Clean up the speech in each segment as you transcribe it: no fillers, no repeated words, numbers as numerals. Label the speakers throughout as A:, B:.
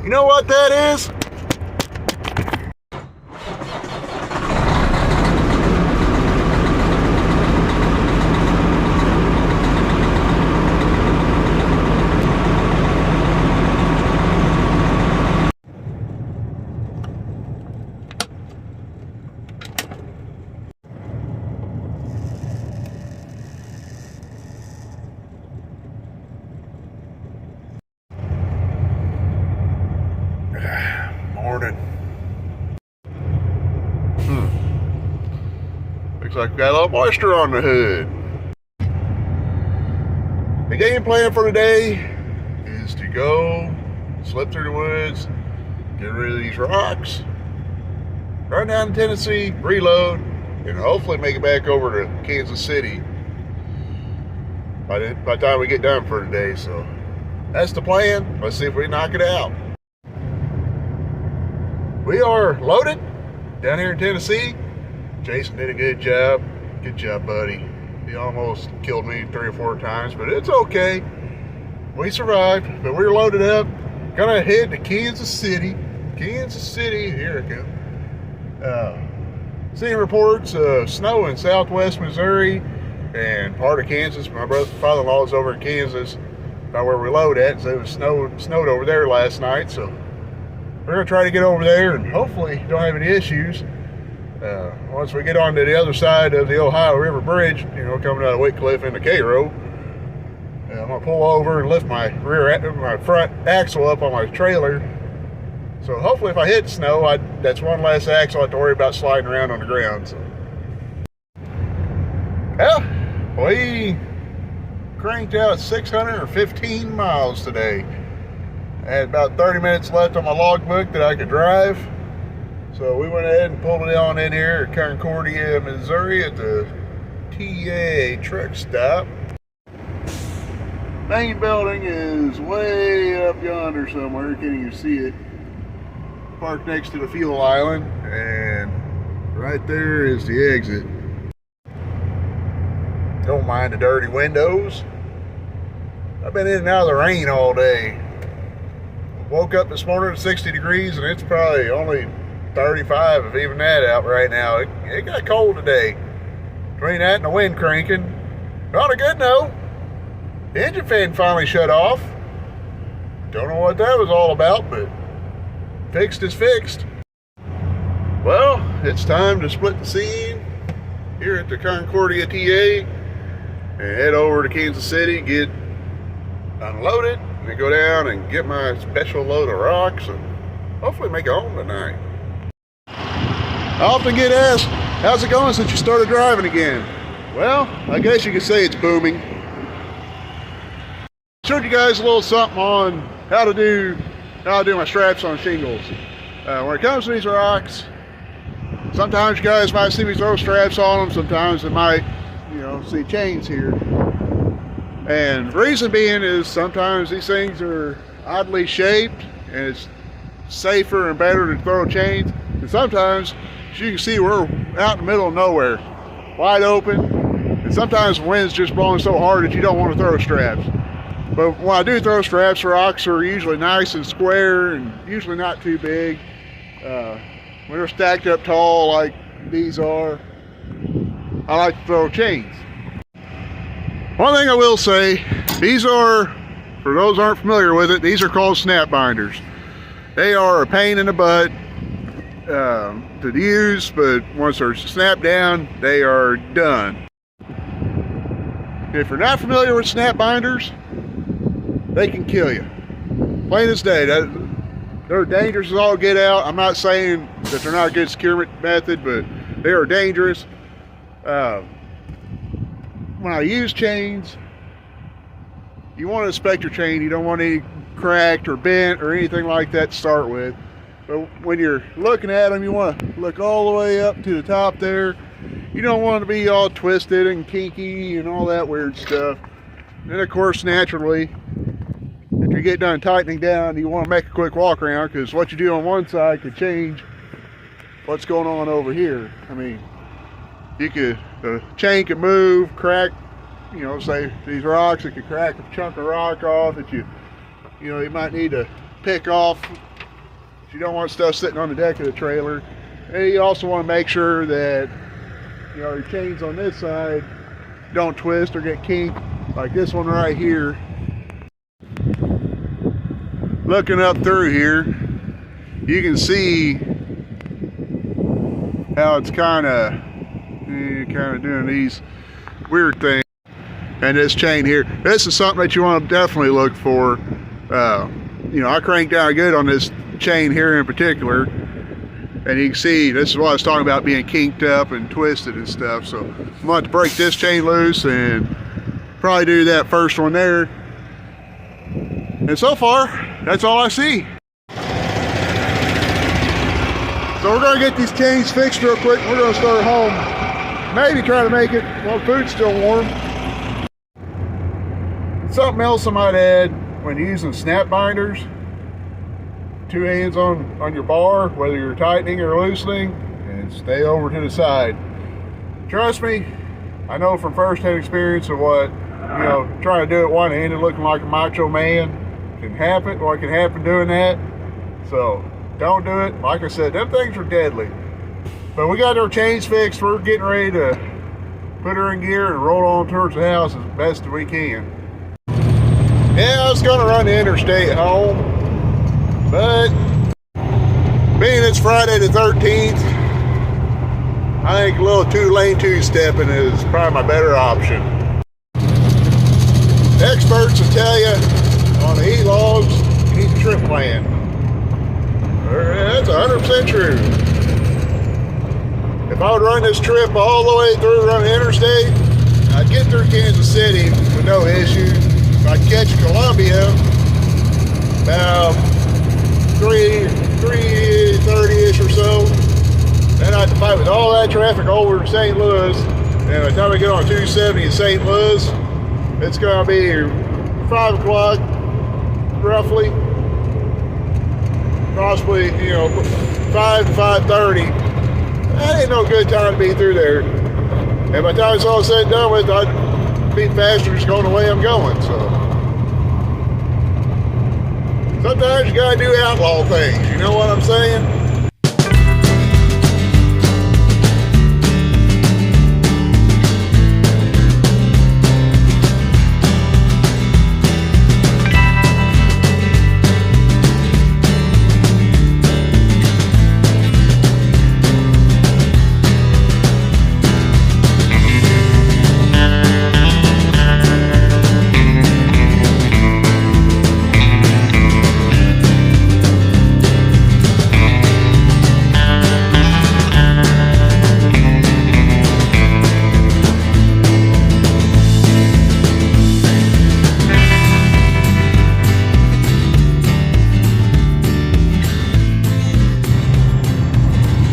A: You know what that is? Morning. Looks like we got a little moisture on the hood. The game plan for today is to go slip through the woods, get rid of these rocks, run down to Tennessee, reload, and hopefully make it back over to Kansas City by the time we get done for today. So that's the plan. Let's see if we knock it out. We are loaded down here in Tennessee. Jason did a good job. Good job, buddy. He almost killed me 3 or 4 times, but it's okay. We survived, but we're loaded up. Gonna head to Kansas City. Kansas City, here it comes. Seeing reports of snow in southwest Missouri and part of Kansas. My father-in-law is over in Kansas, about where we load at, so it was snowed over there last night. So we're gonna try to get over there and hopefully don't have any issues. Once we get on to the other side of the Ohio River Bridge, coming out of Whitcliffe into Cairo, I'm gonna pull over and lift my front axle up on my trailer. So hopefully if I hit snow, that's one less axle I have to worry about sliding around on the ground. So, well, we cranked out 615 miles today. I had about 30 minutes left on my logbook that I could drive. So we went ahead and pulled it on in here at Concordia, Missouri at the TA truck stop. Main building is way up yonder somewhere. You can't even see it. Parked next to the fuel island, and right there is the exit. Don't mind the dirty windows. I've been in and out of the rain all day. Woke up this morning at 60 degrees, and it's probably only 35, if even that, out right now. It got cold today. Between that and the wind cranking. On a good note, the engine fan finally shut off. Don't know what that was all about, but fixed is fixed. Well, it's time to split the scene here at the Concordia TA and head over to Kansas City, get unloaded, and then go down and get my special load of rocks and hopefully make it home tonight. I often get asked, how's it going since you started driving again? Well, I guess you could say it's booming. Showed you guys a little something on how to do my straps on shingles. When it comes to these rocks, sometimes you guys might see me throw straps on them, sometimes they might, see chains here. And the reason being is sometimes these things are oddly shaped and it's safer and better to throw chains. And sometimes, as you can see, we're out in the middle of nowhere, wide open, and sometimes the wind's just blowing so hard that you don't want to throw straps. But when I do throw straps, rocks are usually nice and square and usually not too big. When they're stacked up tall like these are, I like to throw chains. One thing I will say, these are, for those who aren't familiar with it, these are called snap binders. They are a pain in the butt to use, but once they're snapped down, they are done. If you're not familiar with snap binders, they can kill you. Plain as day. They're dangerous as all get out. I'm not saying that they're not a good secure method, but they are dangerous. When I use chains, you want to inspect your chain. You don't want any cracked or bent or anything like that to start with. But when you're looking at them, you want to look all the way up to the top there. You don't want to be all twisted and kinky and all that weird stuff. And of course, naturally, if you get done tightening down, you want to make a quick walk around, because what you do on one side could change what's going on over here. I mean, the chain could move, crack, say these rocks, it could crack a chunk of rock off that you might need to pick off You don't want stuff sitting on the deck of the trailer. And you also want to make sure that, you know, your chains on this side don't twist or get kinked, like this one right here. Looking up through here, you can see how it's kind of doing these weird things. And this chain here, this is something that you want to definitely look for. You know, I cranked down good on this chain here in particular, and you can see this is what I was talking about, being kinked up and twisted and stuff. So I'm going to break this chain loose and probably do that first one there. And so far, that's all I see. So we're going to get these chains fixed real quick. We're going to start home. Maybe try to make it while the food's still warm. Something else I might add when using snap binders: 2 hands on your bar, whether you're tightening or loosening, and stay over to the side. Trust me, I know from first-hand experience of what, you know, trying to do it one-handed looking like a macho man can happen, what can happen doing that. So don't do it. Like I said, them things are deadly. But we got our chains fixed. We're getting ready to put her in gear and roll on towards the house as best as we can. Yeah, I was going to run the interstate home, but being it's Friday the 13th, I think a little 2-lane two-stepping is probably my better option. Experts will tell you on the E-logs, you need a trip plan. That's 100% true. If I would run this trip all the way through running the interstate, I'd get through Kansas City with no issue. If I catch Columbia about 3:30ish or so, then I have to fight with all that traffic over to St. Louis. And by the time I get on 270 in St. Louis, it's going to be 5 o'clock roughly, possibly, you know, 5 to 5:30. That ain't no good time to be through there. And by the time it's all said and done with, I'd be faster just going the way I'm going. So sometimes you gotta do outlaw things, you know what I'm saying?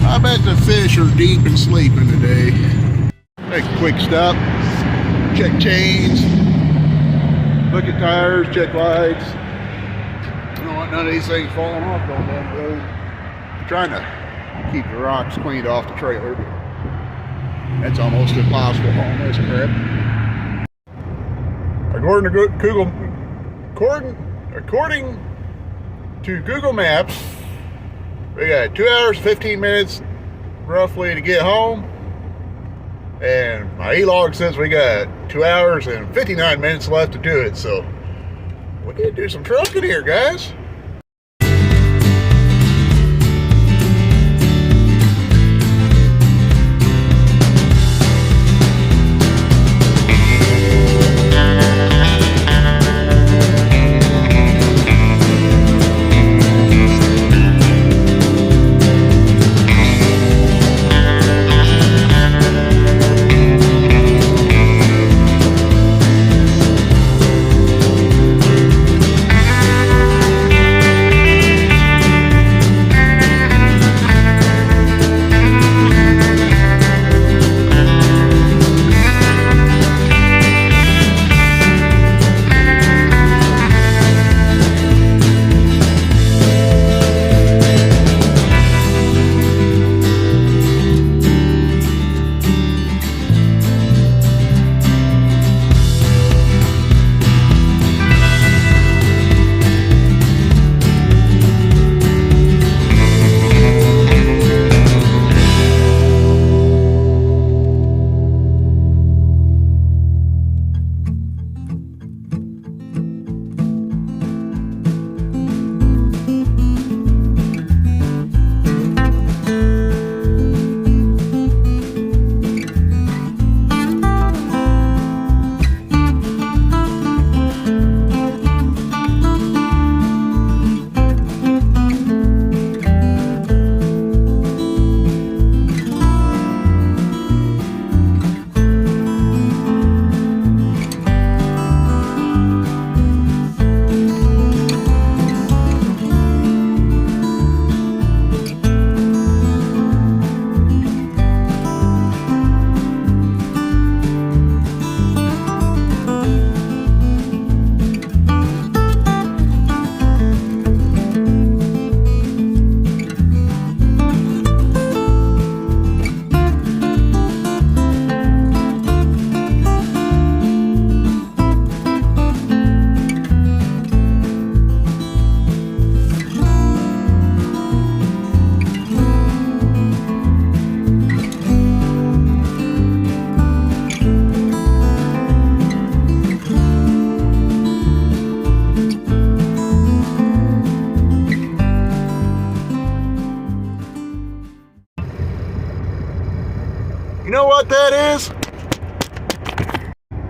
A: I bet the fish are deep in sleeping today. Take a quick stop, check chains, look at tires, check lights. I don't want none of these things falling off on that road. I'm trying to keep the rocks cleaned off the trailer, but that's almost impossible on this crap. According to Google Maps, we got 2 hours, 15 minutes roughly to get home. And my E-log says we got 2 hours and 59 minutes left to do it. So we need to do some trucking here, guys. what that is?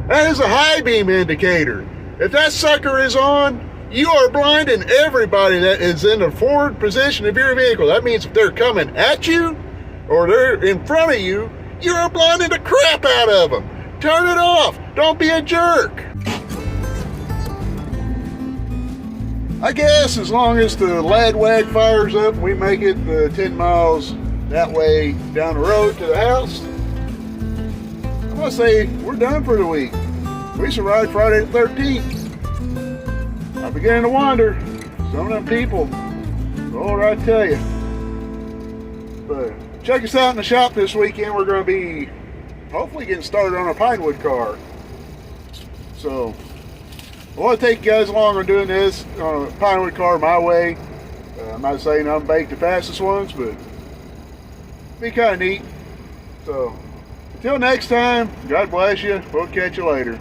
A: That is a high beam indicator. If that sucker is on, you are blinding everybody that is in the forward position of your vehicle. That means if they're coming at you or they're in front of you, you are blinding the crap out of them. Turn it off. Don't be a jerk. I guess as long as the lad wag fires up and we make it 10 miles that way down the road to the house, I'm gonna say we're done for the week. We survived Friday the 13th. I'm beginning to wonder, some of them people, Lord, I tell you. But check us out in the shop this weekend. We're going to be hopefully getting started on a Pinewood car. So I want to take you guys along on doing this on a Pinewood car my way. I'm not saying I'm baked the fastest ones, but it'd be kind of neat. So until next time, God bless you. We'll catch you later.